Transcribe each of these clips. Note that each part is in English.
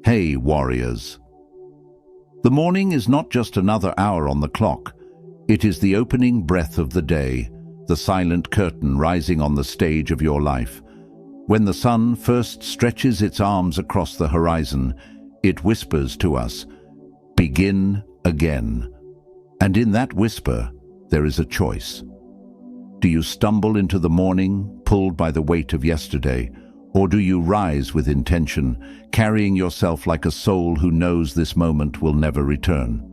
Hey, warriors! The morning is not just another hour on the clock. It is the opening breath of the day, the silent curtain rising on the stage of your life. When the sun first stretches its arms across the horizon, it whispers to us, "Begin again." And in that whisper, there is a choice. Do you stumble into the morning, pulled by the weight of yesterday? Or do you rise with intention, carrying yourself like a soul who knows this moment will never return?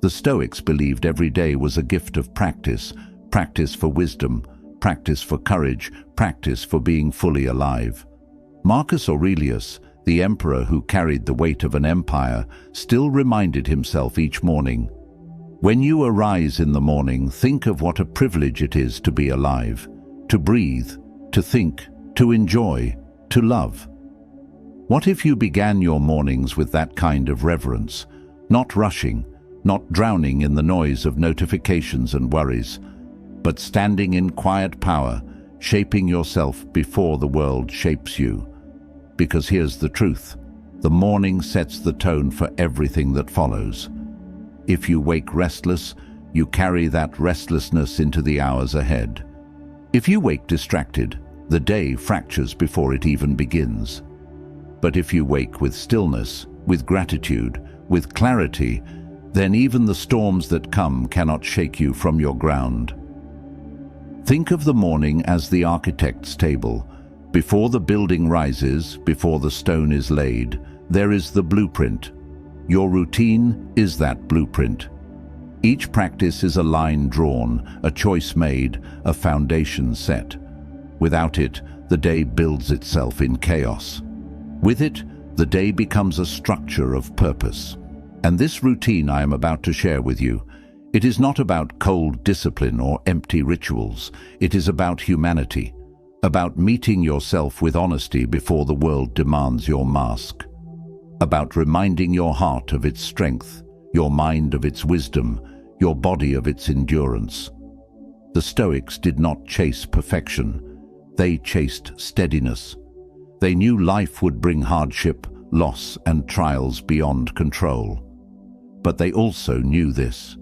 The Stoics believed every day was a gift of practice, practice for wisdom, practice for courage, practice for being fully alive. Marcus Aurelius, the emperor who carried the weight of an empire, still reminded himself each morning, "When you arise in the morning, think of what a privilege it is to be alive, to breathe, to think, to enjoy, to love." What if you began your mornings with that kind of reverence, not rushing, not drowning in the noise of notifications and worries, but standing in quiet power, shaping yourself before the world shapes you? Because here's the truth: the morning sets the tone for everything that follows. If you wake restless, you carry that restlessness into the hours ahead. If you wake distracted, the day fractures before it even begins. But if you wake with stillness, with gratitude, with clarity, then even the storms that come cannot shake you from your ground. Think of the morning as the architect's table. Before the building rises, before the stone is laid, there is the blueprint. Your routine is that blueprint. Each practice is a line drawn, a choice made, a foundation set. Without it, the day builds itself in chaos. With it, the day becomes a structure of purpose. And this routine I am about to share with you, it is not about cold discipline or empty rituals. It is about humanity, about meeting yourself with honesty before the world demands your mask, about reminding your heart of its strength, your mind of its wisdom, your body of its endurance. The Stoics did not chase perfection. They chased steadiness. They knew life would bring hardship, loss, and trials beyond control. But they also knew this: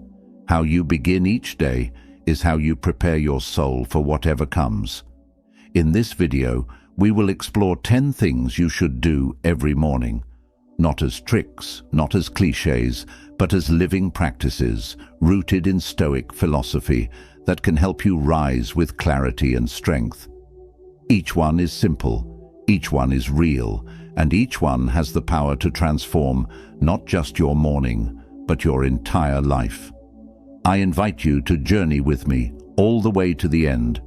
how you begin each day is how you prepare your soul for whatever comes. In this video, we will explore 10 things you should do every morning, not as tricks, not as cliches, but as living practices rooted in Stoic philosophy that can help you rise with clarity and strength. Each one is simple, each one is real, and each one has the power to transform not just your morning, but your entire life. I invite you to journey with me all the way to the end,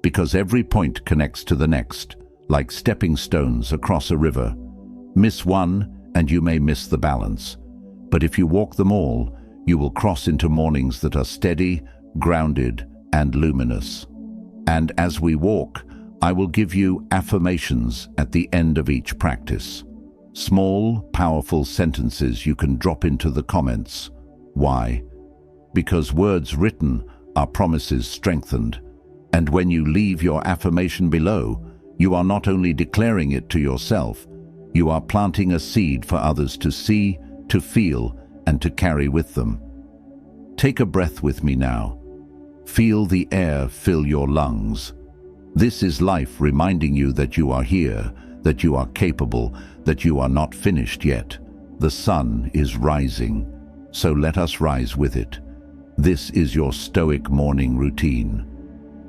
because every point connects to the next, like stepping stones across a river. Miss one, and you may miss the balance. But if you walk them all, you will cross into mornings that are steady, grounded, and luminous. And as we walk, I will give you affirmations at the end of each practice. Small, powerful sentences you can drop into the comments. Why? Because words written are promises strengthened. And when you leave your affirmation below, you are not only declaring it to yourself, you are planting a seed for others to see, to feel, and to carry with them. Take a breath with me now. Feel the air fill your lungs. This is life reminding you that you are here, that you are capable, that you are not finished yet. The sun is rising, so let us rise with it. This is your Stoic morning routine.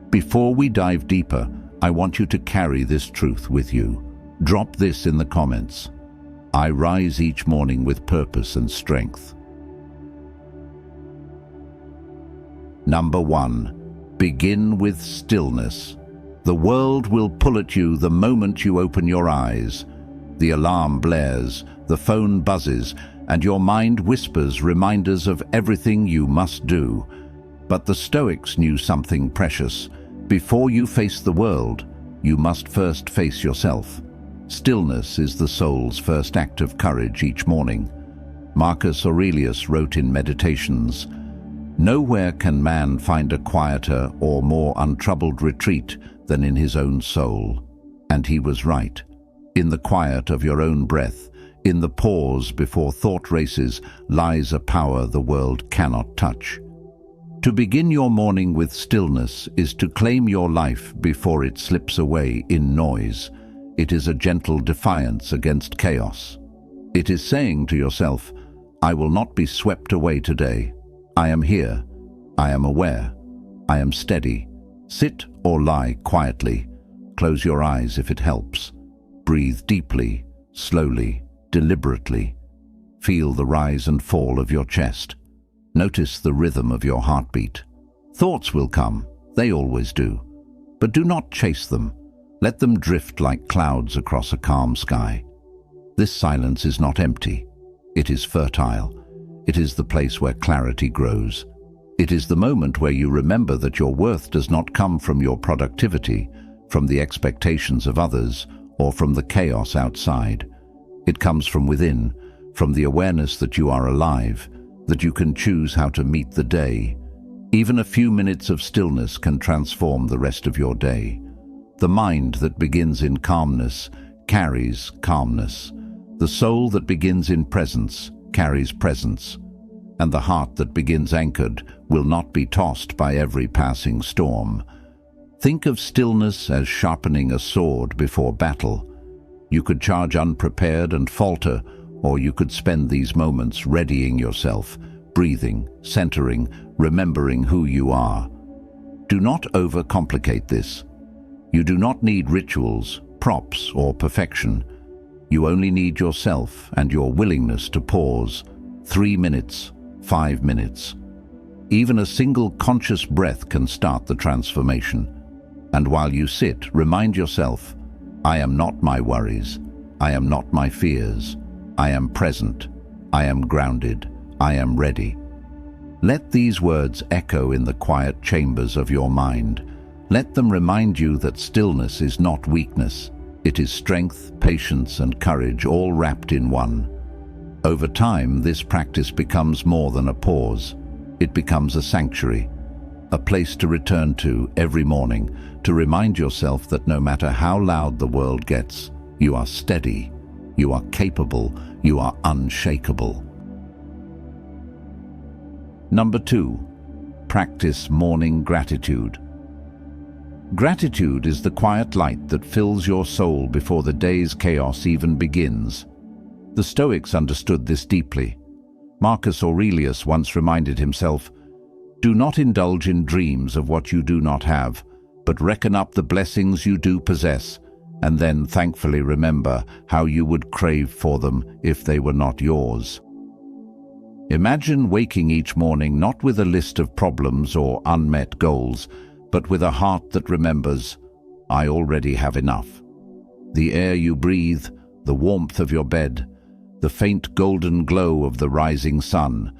Before we dive deeper, I want you to carry this truth with you. Drop this in the comments. I rise each morning with purpose and strength. Number 1. Begin with stillness. The world will pull at you the moment you open your eyes. The alarm blares, the phone buzzes, and your mind whispers reminders of everything you must do. But the Stoics knew something precious. Before you face the world, you must first face yourself. Stillness is the soul's first act of courage each morning. Marcus Aurelius wrote in Meditations, "Nowhere can man find a quieter or more untroubled retreat than in his own soul." And he was right. In the quiet of your own breath, In the pause before thought races lies a power the world cannot touch. To begin your morning with stillness is to claim your life before it slips away in noise. It is a gentle defiance against chaos. It is saying to yourself, I will not be swept away today. I am here. I am aware. I am steady. Sit or lie quietly. Close your eyes if it helps. Breathe deeply, slowly, deliberately. Feel the rise and fall of your chest. Notice the rhythm of your heartbeat. Thoughts will come, they always do. But do not chase them. Let them drift like clouds across a calm sky. This silence is not empty. It is fertile. It is the place where clarity grows. It is the moment where you remember that your worth does not come from your productivity, from the expectations of others, or from the chaos outside. It comes from within, from the awareness that you are alive, that you can choose how to meet the day. Even a few minutes of stillness can transform the rest of your day. The mind that begins in calmness carries calmness. The soul that begins in presence carries presence. And the heart that begins anchored will not be tossed by every passing storm. Think of stillness as sharpening a sword before battle. You could charge unprepared and falter, or you could spend these moments readying yourself, breathing, centering, remembering who you are. Do not overcomplicate this. You do not need rituals, props, or perfection. You only need yourself and your willingness to pause. 3 minutes, 5 minutes. Even a single conscious breath can start the transformation. And while you sit, remind yourself, I am not my worries. I am not my fears. I am present. I am grounded. I am ready. Let these words echo in the quiet chambers of your mind. Let them remind you that stillness is not weakness. It is strength, patience, and courage all wrapped in one. Over time, this practice becomes more than a pause. It becomes a sanctuary, a place to return to every morning, to remind yourself that no matter how loud the world gets, you are steady, you are capable, you are unshakable. Number 2, practice morning gratitude. Gratitude is the quiet light that fills your soul before the day's chaos even begins. The Stoics understood this deeply. Marcus Aurelius once reminded himself, "Do not indulge in dreams of what you do not have, but reckon up the blessings you do possess, and then thankfully remember how you would crave for them if they were not yours." Imagine waking each morning not with a list of problems or unmet goals, but with a heart that remembers, I already have enough. The air you breathe, the warmth of your bed, the faint golden glow of the rising sun,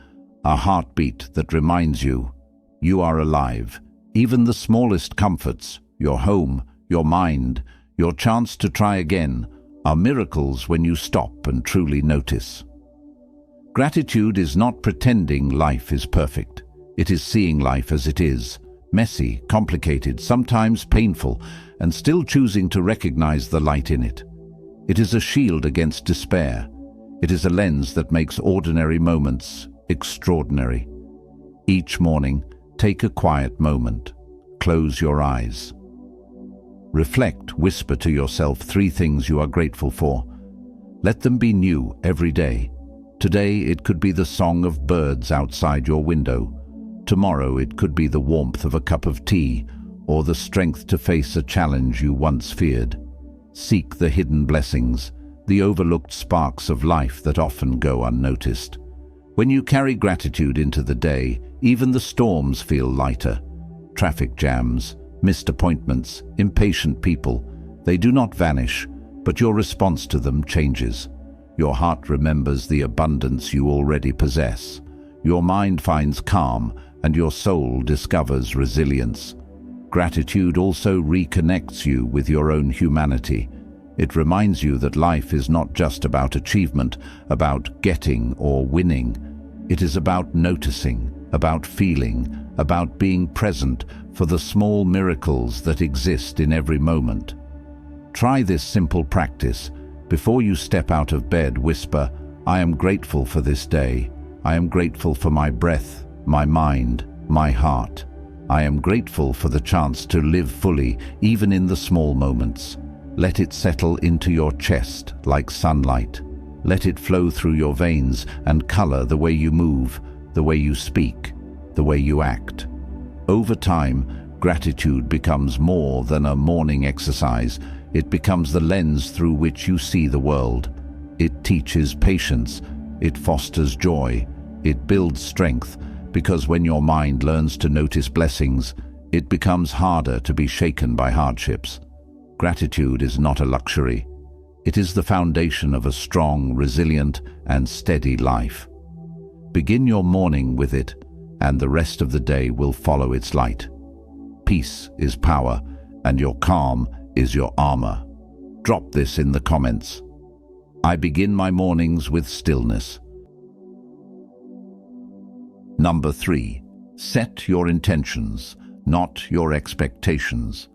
a heartbeat that reminds you, you are alive. Even the smallest comforts, your home, your mind, your chance to try again, are miracles when you stop and truly notice. Gratitude is not pretending life is perfect. It is seeing life as it is, messy, complicated, sometimes painful, and still choosing to recognize the light in it. It is a shield against despair. It is a lens that makes ordinary moments extraordinary. Each morning, take a quiet moment. Close your eyes. Reflect, whisper to yourself 3 things you are grateful for. Let them be new every day. Today it could be the song of birds outside your window. Tomorrow it could be the warmth of a cup of tea, or the strength to face a challenge you once feared. Seek the hidden blessings, the overlooked sparks of life that often go unnoticed. When you carry gratitude into the day, even the storms feel lighter. Traffic jams, missed appointments, impatient people, they do not vanish, but your response to them changes. Your heart remembers the abundance you already possess. Your mind finds calm, and your soul discovers resilience. Gratitude also reconnects you with your own humanity. It reminds you that life is not just about achievement, about getting or winning. It is about noticing, about feeling, about being present for the small miracles that exist in every moment. Try this simple practice. Before you step out of bed, whisper, "I am grateful for this day. I am grateful for my breath, my mind, my heart. I am grateful for the chance to live fully, even in the small moments." Let it settle into your chest like sunlight. Let it flow through your veins and color the way you move, the way you speak, the way you act. Over time, gratitude becomes more than a morning exercise. It becomes the lens through which you see the world. It teaches patience. It fosters joy. It builds strength, because when your mind learns to notice blessings, it becomes harder to be shaken by hardships. Gratitude is not a luxury. It is the foundation of a strong, resilient, and steady life. Begin your morning with it, and the rest of the day will follow its light. Peace is power, and your calm is your armor. Drop this in the comments. I begin my mornings with stillness. Number 3. Set your intentions, not your expectations.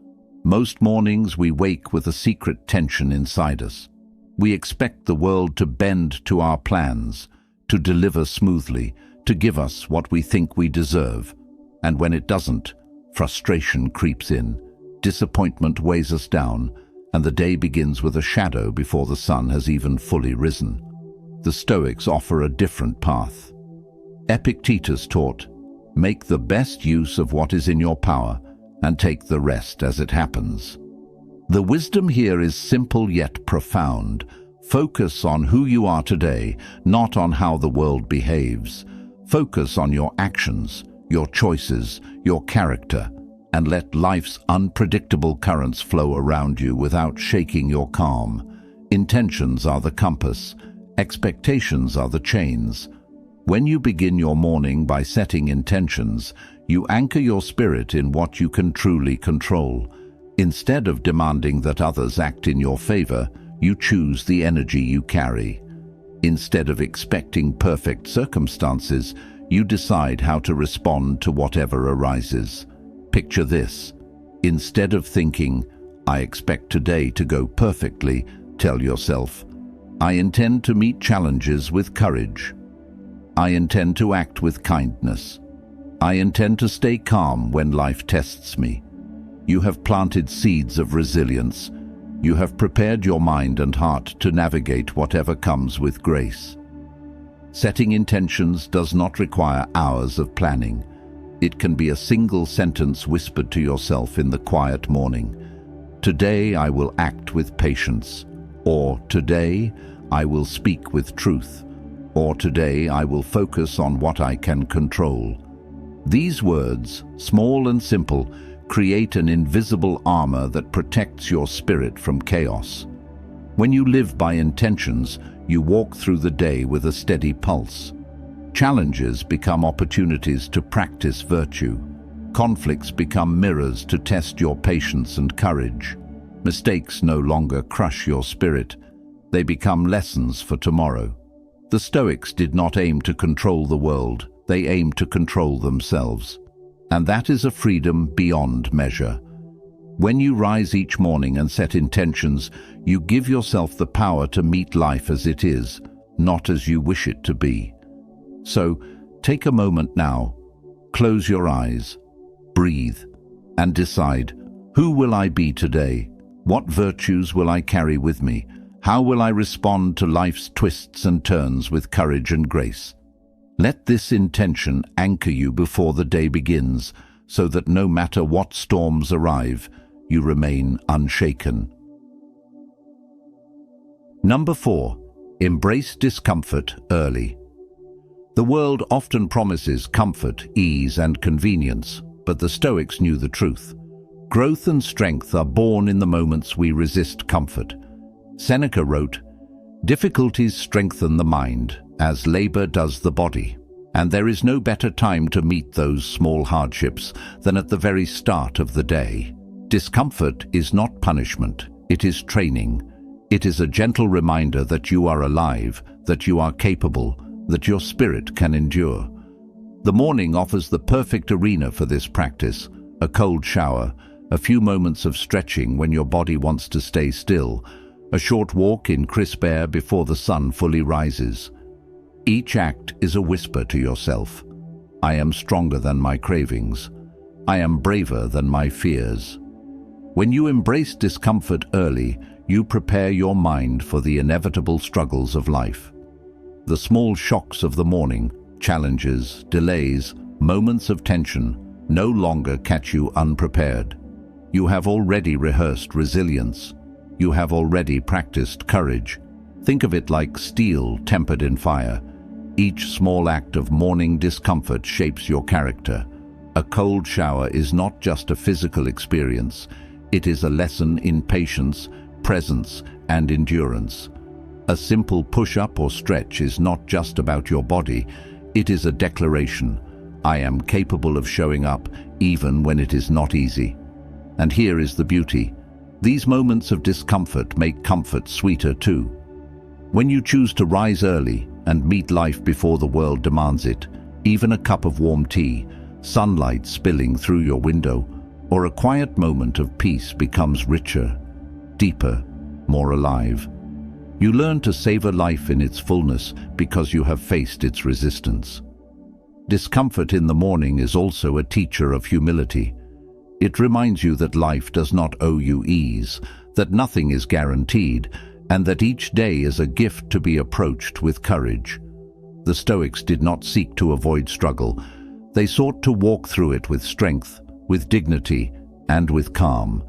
Most mornings we wake with a secret tension inside us. We expect the world to bend to our plans, to deliver smoothly, to give us what we think we deserve. And when it doesn't, frustration creeps in, disappointment weighs us down, and the day begins with a shadow before the sun has even fully risen. The Stoics offer a different path. Epictetus taught, "Make the best use of what is in your power, and take the rest as it happens." The wisdom here is simple yet profound. Focus on who you are today, not on how the world behaves. Focus on your actions, your choices, your character, and let life's unpredictable currents flow around you without shaking your calm. Intentions are the compass. Expectations are the chains. When you begin your morning by setting intentions, you anchor your spirit in what you can truly control. Instead of demanding that others act in your favor, you choose the energy you carry. Instead of expecting perfect circumstances, you decide how to respond to whatever arises. Picture this. Instead of thinking, "I expect today to go perfectly," tell yourself, "I intend to meet challenges with courage. I intend to act with kindness. I intend to stay calm when life tests me." You have planted seeds of resilience. You have prepared your mind and heart to navigate whatever comes with grace. Setting intentions does not require hours of planning. It can be a single sentence whispered to yourself in the quiet morning. "Today I will act with patience," or "Today I will speak with truth," or "Today I will focus on what I can control." These words, small and simple, create an invisible armor that protects your spirit from chaos. When you live by intentions, you walk through the day with a steady pulse. Challenges become opportunities to practice virtue. Conflicts become mirrors to test your patience and courage. Mistakes no longer crush your spirit. They become lessons for tomorrow. The Stoics did not aim to control the world. They aimed to control themselves. And that is a freedom beyond measure. When you rise each morning and set intentions, you give yourself the power to meet life as it is, not as you wish it to be. So, take a moment now, close your eyes, breathe, and decide, who will I be today? What virtues will I carry with me? How will I respond to life's twists and turns with courage and grace? Let this intention anchor you before the day begins, so that no matter what storms arrive, you remain unshaken. Number 4. Embrace discomfort early. The world often promises comfort, ease, and convenience, but the Stoics knew the truth. Growth and strength are born in the moments we resist comfort. Seneca wrote, "Difficulties strengthen the mind, as labor does the body, and there is no better time to meet those small hardships than at the very start of the day." Discomfort is not punishment, it is training. It is a gentle reminder that you are alive, that you are capable, that your spirit can endure. The morning offers the perfect arena for this practice. A cold shower, a few moments of stretching when your body wants to stay still, a short walk in crisp air before the sun fully rises. Each act is a whisper to yourself. I am stronger than my cravings. I am braver than my fears. When you embrace discomfort early, you prepare your mind for the inevitable struggles of life. The small shocks of the morning, challenges, delays, moments of tension, no longer catch you unprepared. You have already rehearsed resilience. You have already practiced courage. Think of it like steel tempered in fire. Each small act of morning discomfort shapes your character. A cold shower is not just a physical experience. It is a lesson in patience, presence, and endurance. A simple push-up or stretch is not just about your body. It is a declaration. I am capable of showing up even when it is not easy. And here is the beauty. These moments of discomfort make comfort sweeter too. When you choose to rise early and meet life before the world demands it, even a cup of warm tea, sunlight spilling through your window, or a quiet moment of peace becomes richer, deeper, more alive. You learn to savor life in its fullness because you have faced its resistance. Discomfort in the morning is also a teacher of humility. It reminds you that life does not owe you ease, that nothing is guaranteed, and that each day is a gift to be approached with courage. The Stoics did not seek to avoid struggle. They sought to walk through it with strength, with dignity, and with calm.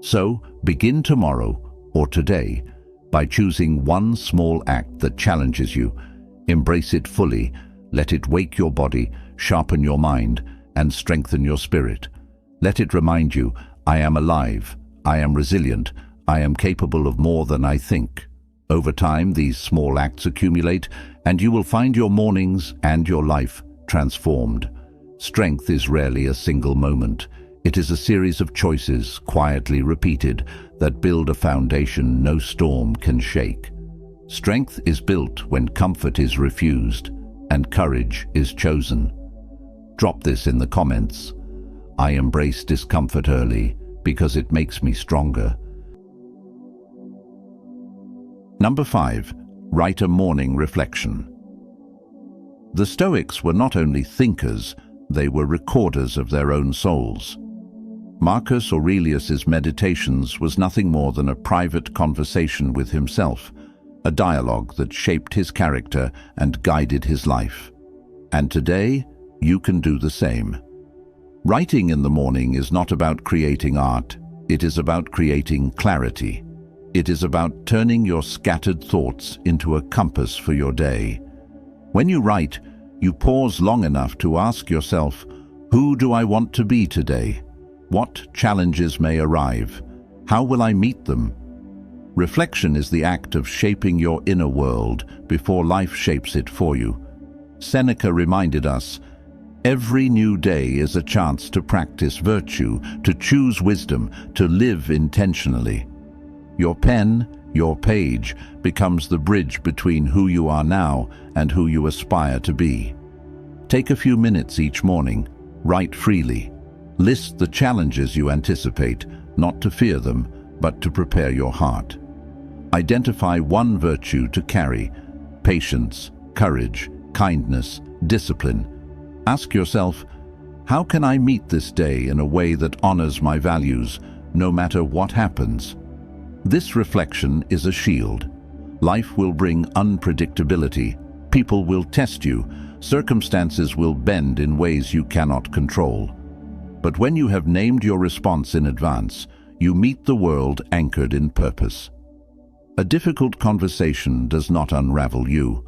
So, begin tomorrow, or today, by choosing one small act that challenges you. Embrace it fully, let it wake your body, sharpen your mind, and strengthen your spirit. Let it remind you, I am alive, I am resilient, I am capable of more than I think. Over time, these small acts accumulate, and you will find your mornings and your life transformed. Strength is rarely a single moment. It is a series of choices, quietly repeated, that build a foundation no storm can shake. Strength is built when comfort is refused and courage is chosen. Drop this in the comments. I embrace discomfort early because it makes me stronger. Number 5. Write a morning reflection. The Stoics were not only thinkers, they were recorders of their own souls. Marcus Aurelius's Meditations was nothing more than a private conversation with himself, a dialogue that shaped his character and guided his life. And today, you can do the same. Writing in the morning is not about creating art, it is about creating clarity. It is about turning your scattered thoughts into a compass for your day. When you write, you pause long enough to ask yourself, who do I want to be today? What challenges may arrive? How will I meet them? Reflection is the act of shaping your inner world before life shapes it for you. Seneca reminded us, every new day is a chance to practice virtue, to choose wisdom, to live intentionally. Your pen, your page, becomes the bridge between who you are now and who you aspire to be. Take a few minutes each morning, write freely. List the challenges you anticipate, not to fear them, but to prepare your heart. Identify one virtue to carry: patience, courage, kindness, discipline. Ask yourself, how can I meet this day in a way that honors my values, no matter what happens? This reflection is a shield. Life will bring unpredictability. People will test you. Circumstances will bend in ways you cannot control. But when you have named your response in advance, you meet the world anchored in purpose. A difficult conversation does not unravel you.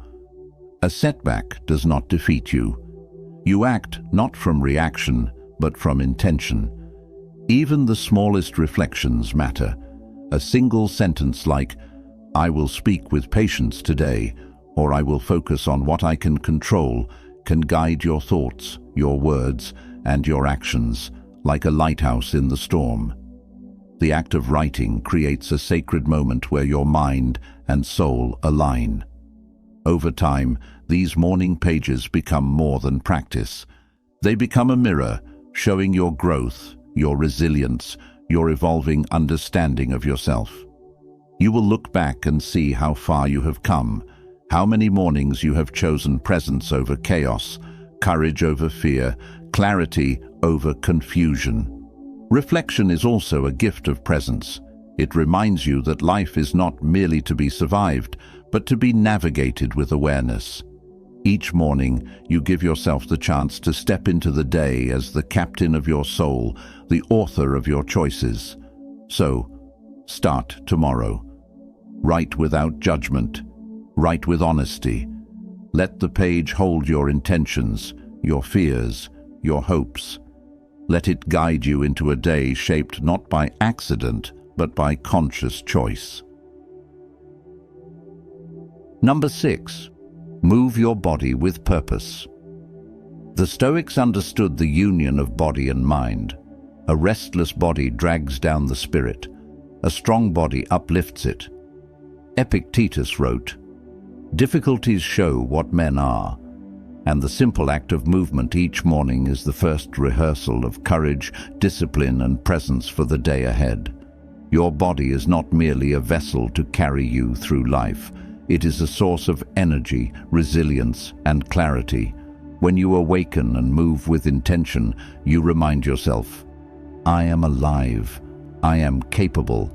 A setback does not defeat you. You act not from reaction, but from intention. Even the smallest reflections matter. A single sentence like, I will speak with patience today, or I will focus on what I can control, can guide your thoughts, your words, and your actions, like a lighthouse in the storm. The act of writing creates a sacred moment where your mind and soul align. Over time, these morning pages become more than practice. They become a mirror, showing your growth, your resilience, your evolving understanding of yourself. You will look back and see how far you have come, how many mornings you have chosen presence over chaos, courage over fear, clarity over confusion. Reflection is also a gift of presence. It reminds you that life is not merely to be survived, but to be navigated with awareness. Each morning, you give yourself the chance to step into the day as the captain of your soul, the author of your choices. So, start tomorrow. Write without judgment. Write with honesty. Let the page hold your intentions, your fears, your hopes. Let it guide you into a day shaped not by accident, but by conscious choice. Number 6. Move your body with purpose. The Stoics understood the union of body and mind. A restless body drags down the spirit. A strong body uplifts it. Epictetus wrote, "Difficulties show what men are, and the simple act of movement each morning is the first rehearsal of courage, discipline, and presence for the day ahead." Your body is not merely a vessel to carry you through life. It is a source of energy, resilience, and clarity. When you awaken and move with intention, you remind yourself, "I am alive. I am capable.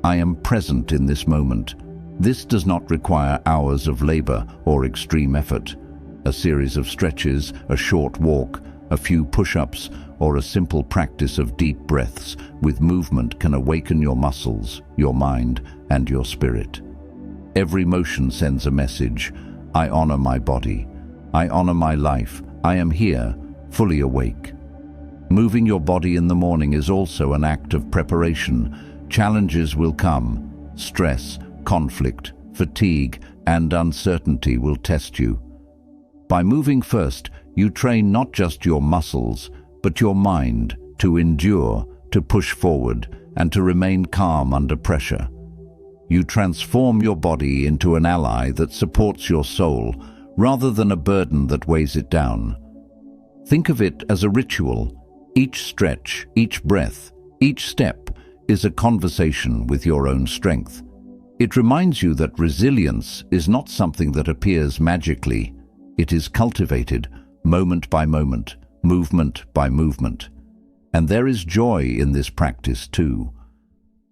I am present in this moment." This does not require hours of labor or extreme effort. A series of stretches, a short walk, a few push-ups, or a simple practice of deep breaths with movement can awaken your muscles, your mind, and your spirit. Every motion sends a message. I honor my body. I honor my life. I am here, fully awake. Moving your body in the morning is also an act of preparation. Challenges will come. Stress, conflict, fatigue, and uncertainty will test you. By moving first, you train not just your muscles, but your mind to endure, to push forward, and to remain calm under pressure. You transform your body into an ally that supports your soul, rather than a burden that weighs it down. Think of it as a ritual. Each stretch, each breath, each step is a conversation with your own strength. It reminds you that resilience is not something that appears magically. It is cultivated, moment by moment, movement by movement. And there is joy in this practice too.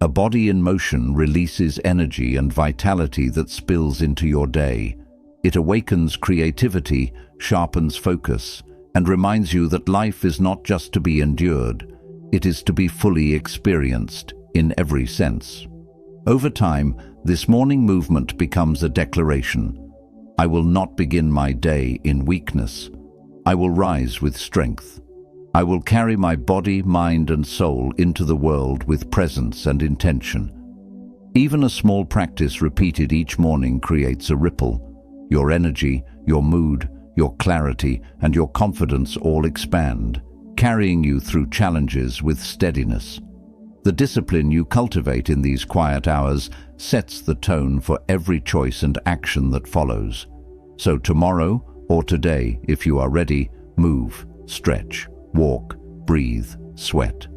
A body in motion releases energy and vitality that spills into your day. It awakens creativity, sharpens focus, and reminds you that life is not just to be endured. It is to be fully experienced in every sense. Over time, this morning movement becomes a declaration. I will not begin my day in weakness. I will rise with strength. I will carry my body, mind, and soul into the world with presence and intention. Even a small practice repeated each morning creates a ripple. Your energy, your mood, your clarity, and your confidence all expand, carrying you through challenges with steadiness. The discipline you cultivate in these quiet hours sets the tone for every choice and action that follows. So tomorrow, or today, if you are ready, move, stretch, walk, breathe, sweat.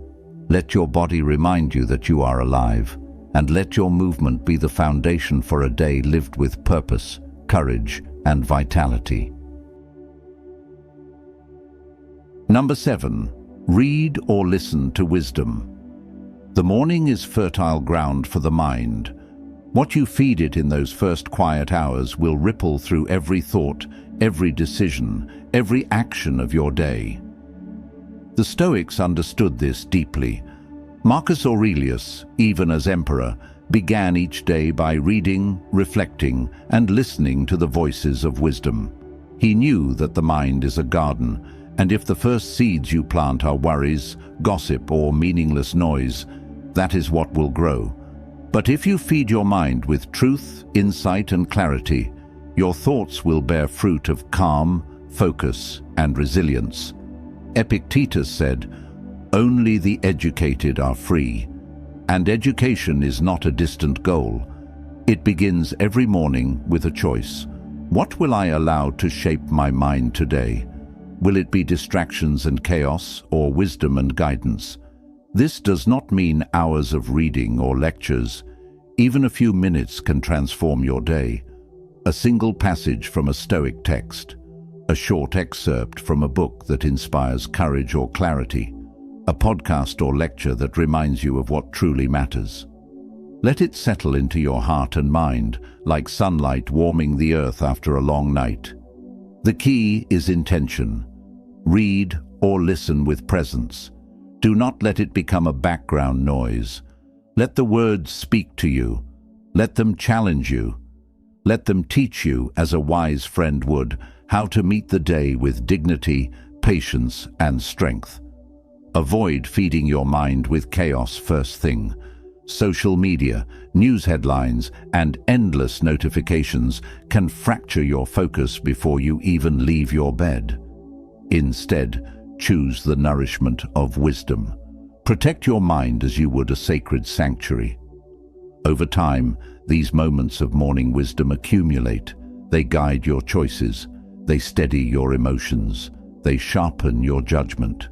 Let your body remind you that you are alive, and let your movement be the foundation for a day lived with purpose, courage, and vitality. Number 7. Read or listen to wisdom. The morning is fertile ground for the mind. What you feed it in those first quiet hours will ripple through every thought, every decision, every action of your day. The Stoics understood this deeply. Marcus Aurelius, even as emperor, began each day by reading, reflecting, and listening to the voices of wisdom. He knew that the mind is a garden, and if the first seeds you plant are worries, gossip, or meaningless noise, that is what will grow. But if you feed your mind with truth, insight, and clarity, your thoughts will bear fruit of calm, focus, and resilience. Epictetus said, "Only the educated are free," and education is not a distant goal. It begins every morning with a choice. What will I allow to shape my mind today? Will it be distractions and chaos, or wisdom and guidance? This does not mean hours of reading or lectures. Even a few minutes can transform your day. A single passage from a Stoic text, a short excerpt from a book that inspires courage or clarity, a podcast or lecture that reminds you of what truly matters. Let it settle into your heart and mind, like sunlight warming the earth after a long night. The key is intention. Read or listen with presence. Do not let it become a background noise. Let the words speak to you. Let them challenge you. Let them teach you, as a wise friend would, how to meet the day with dignity, patience, and strength. Avoid feeding your mind with chaos first thing. Social media, news headlines, and endless notifications can fracture your focus before you even leave your bed. Instead, choose the nourishment of wisdom. Protect your mind as you would a sacred sanctuary. Over time, these moments of morning wisdom accumulate. They guide your choices. They steady your emotions. They sharpen your judgment.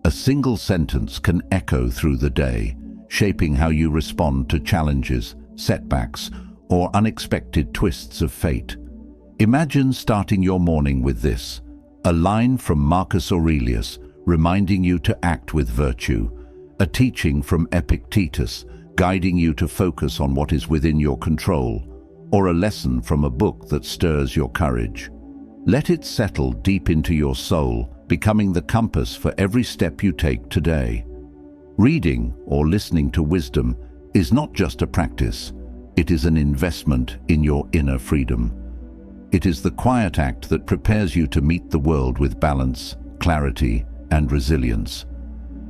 A single sentence can echo through the day, shaping how you respond to challenges, setbacks, or unexpected twists of fate. Imagine starting your morning with this, a line from Marcus Aurelius reminding you to act with virtue, a teaching from Epictetus guiding you to focus on what is within your control, or a lesson from a book that stirs your courage. Let it settle deep into your soul, becoming the compass for every step you take today. Reading or listening to wisdom is not just a practice, it is an investment in your inner freedom. It is the quiet act that prepares you to meet the world with balance, clarity, and resilience.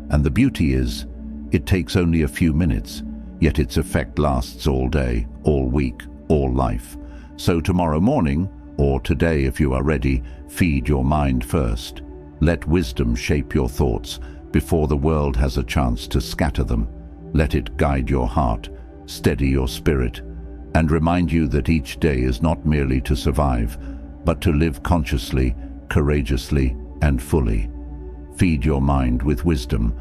And the beauty is, it takes only a few minutes, yet its effect lasts all day, all week, all life. So tomorrow morning, or today if you are ready, feed your mind first. Let wisdom shape your thoughts before the world has a chance to scatter them. Let it guide your heart, steady your spirit, and remind you that each day is not merely to survive, but to live consciously, courageously, and fully. Feed your mind with wisdom,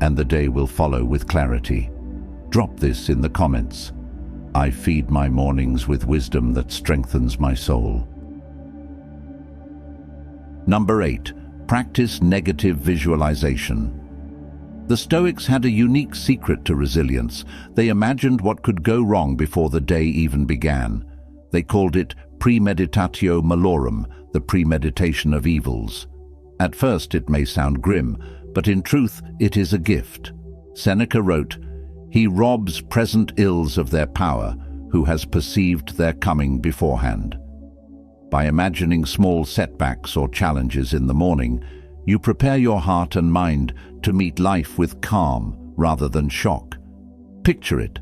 and the day will follow with clarity. Drop this in the comments. I feed my mornings with wisdom that strengthens my soul. Number 8. Practice negative visualization. The Stoics had a unique secret to resilience. They imagined what could go wrong before the day even began. They called it premeditatio malorum, the premeditation of evils. At first it may sound grim, but in truth it is a gift. Seneca wrote, "He robs present ills of their power, who has perceived their coming beforehand." By imagining small setbacks or challenges in the morning, you prepare your heart and mind to meet life with calm rather than shock. Picture it.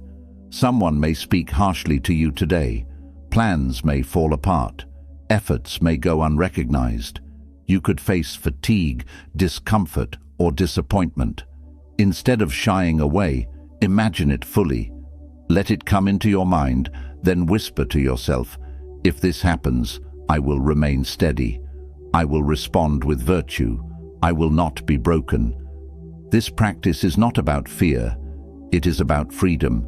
Someone may speak harshly to you today. Plans may fall apart. Efforts may go unrecognized. You could face fatigue, discomfort, or disappointment. Instead of shying away, imagine it fully. Let it come into your mind, then whisper to yourself, "If this happens, I will remain steady. I will respond with virtue. I will not be broken." This practice is not about fear. It is about freedom.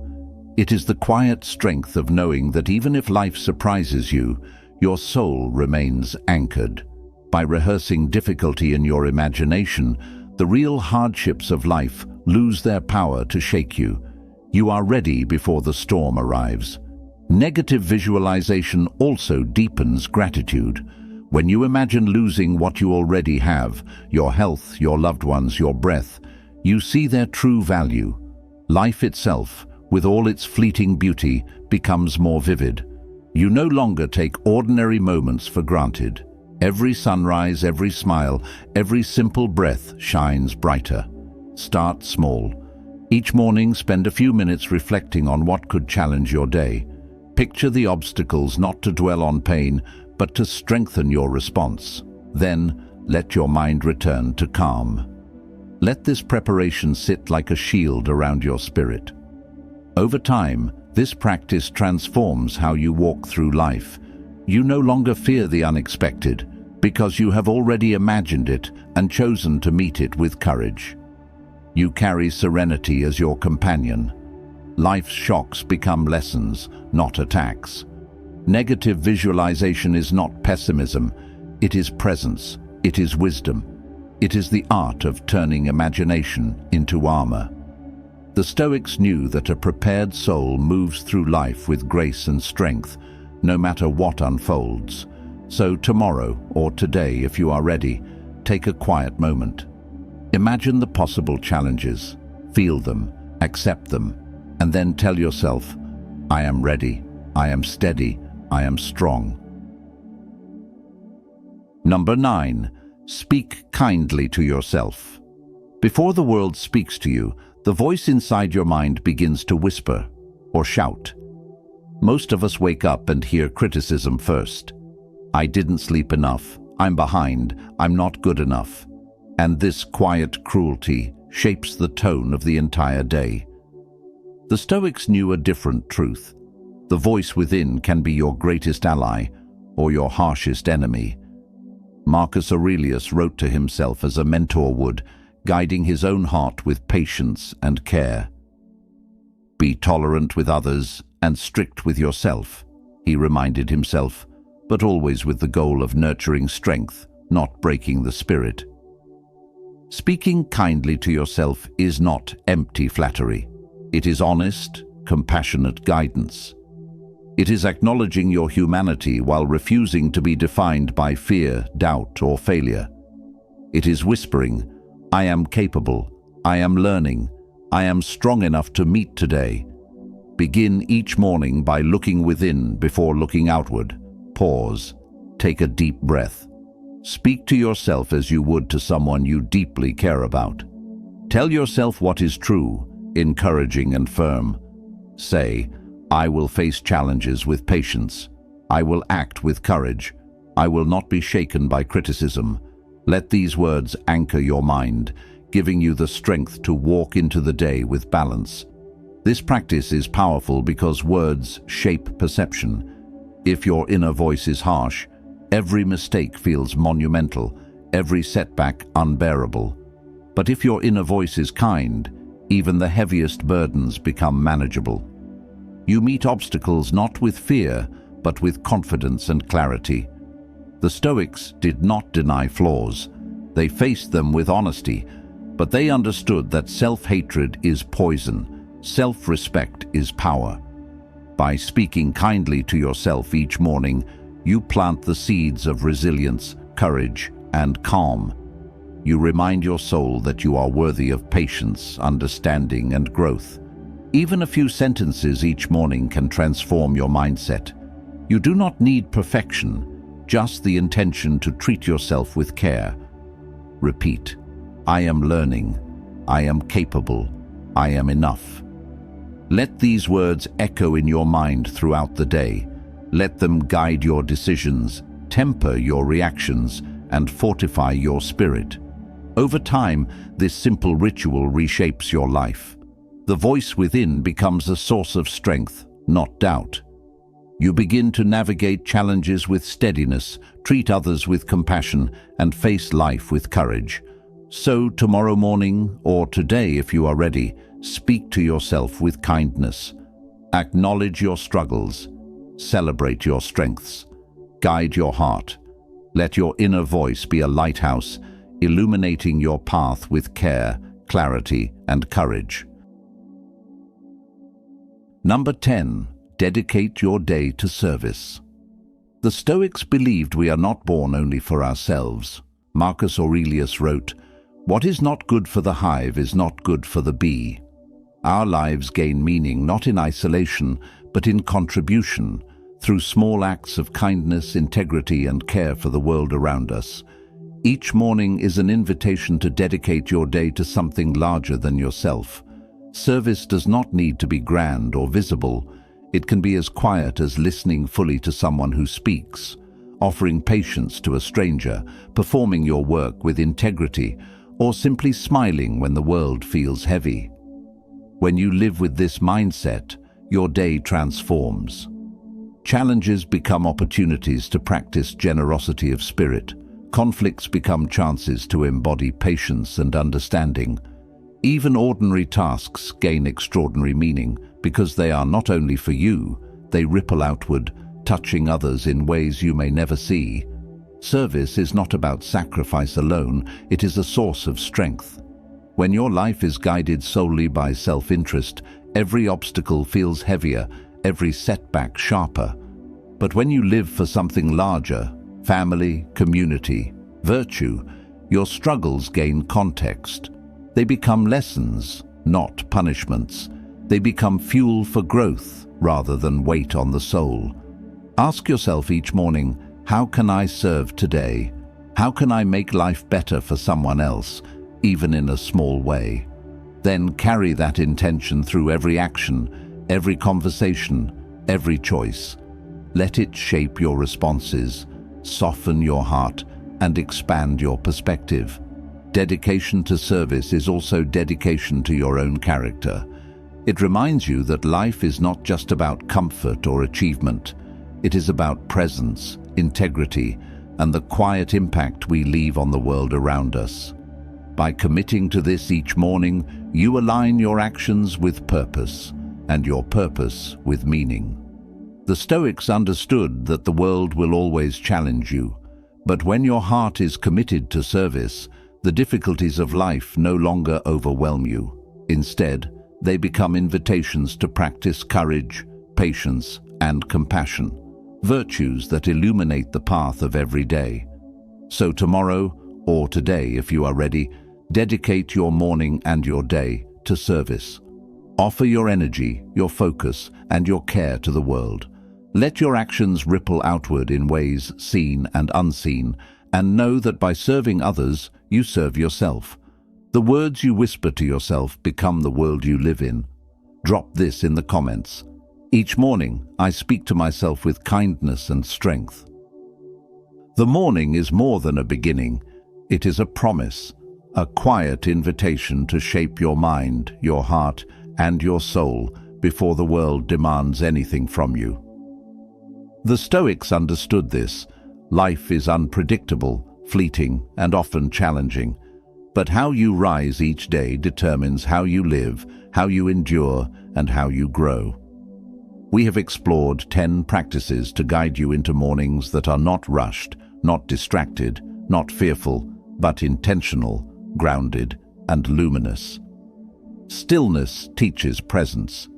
It is the quiet strength of knowing that even if life surprises you, your soul remains anchored. By rehearsing difficulty in your imagination, the real hardships of life lose their power to shake you. You are ready before the storm arrives. Negative visualization also deepens gratitude. When you imagine losing what you already have, your health, your loved ones, your breath, you see their true value. Life itself, with all its fleeting beauty, becomes more vivid. You no longer take ordinary moments for granted. Every sunrise, every smile, every simple breath shines brighter. Start small. Each morning, spend a few minutes reflecting on what could challenge your day. Picture the obstacles not to dwell on pain, but to strengthen your response. Then, let your mind return to calm. Let this preparation sit like a shield around your spirit. Over time, this practice transforms how you walk through life. You no longer fear the unexpected, because you have already imagined it and chosen to meet it with courage. You carry serenity as your companion. Life's shocks become lessons, not attacks. Negative visualization is not pessimism. It is presence. It is wisdom. It is the art of turning imagination into armor. The Stoics knew that a prepared soul moves through life with grace and strength, no matter what unfolds. So tomorrow, or today if you are ready, take a quiet moment. Imagine the possible challenges, feel them, accept them, and then tell yourself, I am ready, I am steady, I am strong. Number 9. Speak kindly to yourself. Before the world speaks to you, the voice inside your mind begins to whisper or shout. Most of us wake up and hear criticism first. I didn't sleep enough, I'm behind, I'm not good enough. And this quiet cruelty shapes the tone of the entire day. The Stoics knew a different truth. The voice within can be your greatest ally or your harshest enemy. Marcus Aurelius wrote to himself as a mentor would, guiding his own heart with patience and care. Be tolerant with others and strict with yourself, he reminded himself, but always with the goal of nurturing strength, not breaking the spirit. Speaking kindly to yourself is not empty flattery. It is honest, compassionate guidance. It is acknowledging your humanity while refusing to be defined by fear, doubt, or failure. It is whispering, I am capable, I am learning, I am strong enough to meet today. Begin each morning by looking within before looking outward. Pause. Take a deep breath. Speak to yourself as you would to someone you deeply care about. Tell yourself what is true, encouraging and firm. Say, I will face challenges with patience. I will act with courage. I will not be shaken by criticism. Let these words anchor your mind, giving you the strength to walk into the day with balance. This practice is powerful because words shape perception. If your inner voice is harsh, every mistake feels monumental, every setback unbearable. But if your inner voice is kind, even the heaviest burdens become manageable. You meet obstacles not with fear, but with confidence and clarity. The Stoics did not deny flaws. They faced them with honesty, but they understood that self-hatred is poison, self-respect is power. By speaking kindly to yourself each morning, you plant the seeds of resilience, courage, and calm. You remind your soul that you are worthy of patience, understanding, and growth. Even a few sentences each morning can transform your mindset. You do not need perfection, just the intention to treat yourself with care. Repeat, I am learning, I am capable, I am enough. Let these words echo in your mind throughout the day. Let them guide your decisions, temper your reactions, and fortify your spirit. Over time, this simple ritual reshapes your life. The voice within becomes a source of strength, not doubt. You begin to navigate challenges with steadiness, treat others with compassion, and face life with courage. So tomorrow morning, or today if you are ready, speak to yourself with kindness. Acknowledge your struggles. Celebrate your strengths. Guide your heart. Let your inner voice be a lighthouse, illuminating your path with care, clarity, and courage. Number 10. Dedicate your day to service. The Stoics believed we are not born only for ourselves. Marcus Aurelius wrote, "What is not good for the hive is not good for the bee." Our lives gain meaning not in isolation, but in contribution, through small acts of kindness, integrity, and care for the world around us. Each morning is an invitation to dedicate your day to something larger than yourself. Service does not need to be grand or visible. It can be as quiet as listening fully to someone who speaks, offering patience to a stranger, performing your work with integrity, or simply smiling when the world feels heavy. When you live with this mindset, your day transforms. Challenges become opportunities to practice generosity of spirit. Conflicts become chances to embody patience and understanding. Even ordinary tasks gain extraordinary meaning because they are not only for you, they ripple outward, touching others in ways you may never see. Service is not about sacrifice alone, it is a source of strength. When your life is guided solely by self-interest, every obstacle feels heavier, every setback sharper. But when you live for something larger, family, community, virtue, your struggles gain context. They become lessons, not punishments. They become fuel for growth rather than weight on the soul. Ask yourself each morning, how can I serve today? How can I make life better for someone else, even in a small way? Then carry that intention through every action, every conversation, every choice. Let it shape your responses, soften your heart, and expand your perspective. Dedication to service is also dedication to your own character. It reminds you that life is not just about comfort or achievement. It is about presence, integrity, and the quiet impact we leave on the world around us. By committing to this each morning, you align your actions with purpose, and your purpose with meaning. The Stoics understood that the world will always challenge you, but when your heart is committed to service, the difficulties of life no longer overwhelm you. Instead, they become invitations to practice courage, patience, and compassion, virtues that illuminate the path of every day. So tomorrow, or today if you are ready, dedicate your morning and your day to service. Offer your energy, your focus, and your care to the world. Let your actions ripple outward in ways seen and unseen, and know that by serving others, you serve yourself. The words you whisper to yourself become the world you live in. Drop this in the comments. Each morning, I speak to myself with kindness and strength. The morning is more than a beginning. It is a promise, a quiet invitation to shape your mind, your heart, and your soul before the world demands anything from you. The Stoics understood this. Life is unpredictable, fleeting, and often challenging. But how you rise each day determines how you live, how you endure, and how you grow. We have explored 10 practices to guide you into mornings that are not rushed, not distracted, not fearful, but intentional, grounded, and luminous. Stillness teaches presence.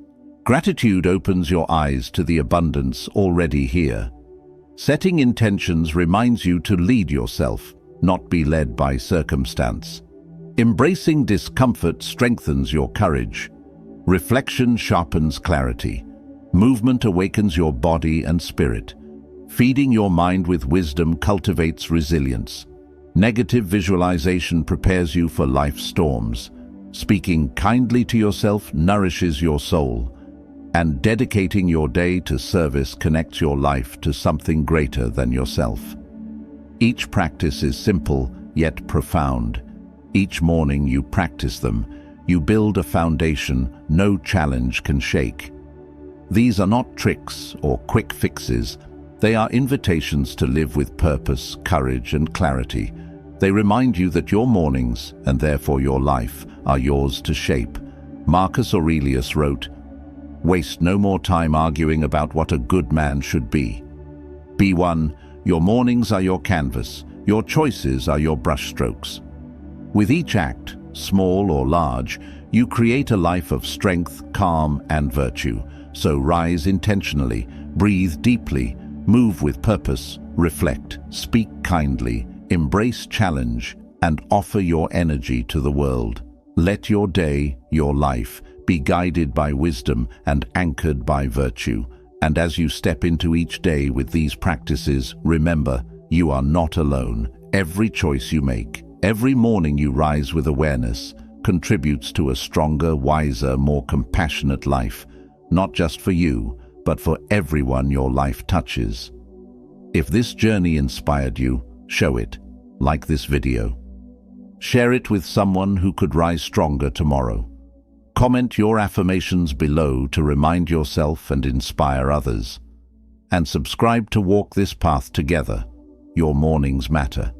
Gratitude opens your eyes to the abundance already here. Setting intentions reminds you to lead yourself, not be led by circumstance. Embracing discomfort strengthens your courage. Reflection sharpens clarity. Movement awakens your body and spirit. Feeding your mind with wisdom cultivates resilience. Negative visualization prepares you for life's storms. Speaking kindly to yourself nourishes your soul. And dedicating your day to service connects your life to something greater than yourself. Each practice is simple, yet profound. Each morning you practice them, you build a foundation no challenge can shake. These are not tricks or quick fixes. They are invitations to live with purpose, courage, and clarity. They remind you that your mornings, and therefore your life, are yours to shape. Marcus Aurelius wrote, "Waste no more time arguing about what a good man should be. Be one. Your mornings are your canvas. Your choices are your brushstrokes." With each act, small or large, you create a life of strength, calm, and virtue. So rise intentionally, breathe deeply, move with purpose, reflect, speak kindly, embrace challenge, and offer your energy to the world. Let your day, your life, be guided by wisdom and anchored by virtue. And as you step into each day with these practices, remember, you are not alone. Every choice you make, every morning you rise with awareness, contributes to a stronger, wiser, more compassionate life, not just for you, but for everyone your life touches. If this journey inspired you, show it, like this video. Share it with someone who could rise stronger tomorrow. Comment your affirmations below to remind yourself and inspire others. And subscribe to walk this path together. Your mornings matter.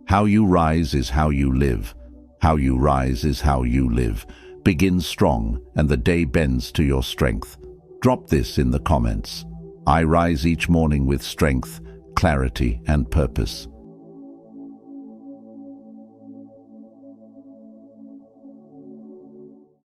How you rise is how you live. How you rise is how you live. Begin strong, and the day bends to your strength. Drop this in the comments. I rise each morning with strength, clarity, and purpose.